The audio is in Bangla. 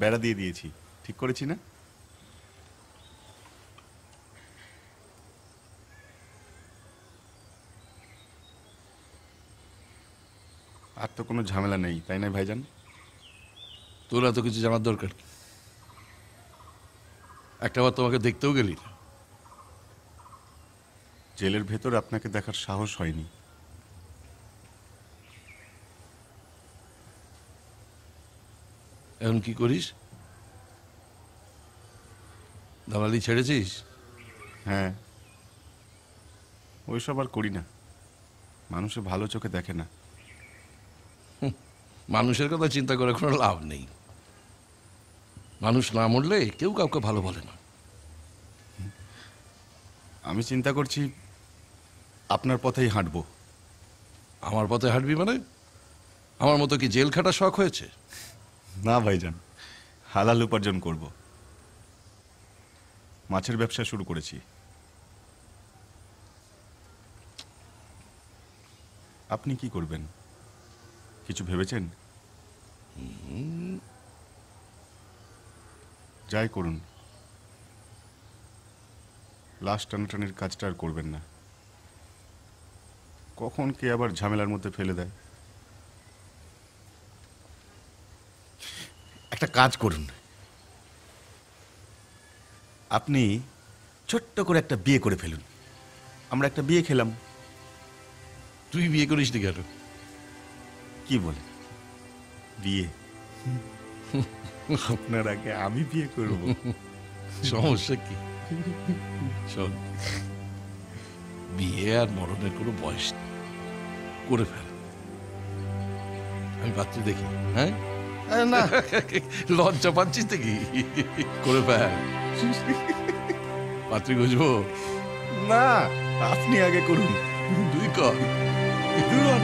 বেড়া দিয়ে দিয়েছি, ঠিক করেছি না? আর তো কোনো ঝামেলা নেই, তাই না ভাইজান? তোর এত কিছু জানার দরকার কি? একটাবার তোমাকে দেখতেও গেলি না। জেলের ভেতর আপনাকে দেখার সাহস হয়নি। এখন কি করিস? দালালি ছেড়েছিস? হ্যাঁ, ওইসব আর করি না। মানুষে ভালো চোখে দেখে না। মানুষের কথা চিন্তা করে কোনো লাভ নেই। মানুষ না মরলে কেউ কাউকে ভালো বলে না। আমি চিন্তা করছি আপনার পথেই হাঁটবো। আমার পথে হাঁটবি মানে? আমার মতো কি জেল খাটা শখ হয়েছে? না ভাইজান, হালাল উপার্জন করব। মাছের ব্যবসা শুরু করেছি। আপনি কি করবেন, কিছু ভেবেছেন? যাই করুন, লাশ টানাটানির কাজটা আর করবেন না। কখন কে আবার ঝামেলার মধ্যে ফেলে দেয়। একটা কাজ করুন, আপনি ছোট্ট করে একটা বিয়ে করে ফেলুন। আমরা একটা বিয়ে খেলাম। তুই বিয়ে করিস নি কেন? কি বলে বিয়ে? আপনার আগে আমি বিয়ে করব? সমস্যা কি? শোন, বিয়ে আর মরণের কোনো বয়স নেই, করে ফেল। আমি পাত্রী দেখি। হ্যাঁ না, লজ্জা পাচ্ছিস দেখি? করে ফেল। পাত্রী খুঁজবো? না, আপনি আগে করুন। তুই কর। দূর হন।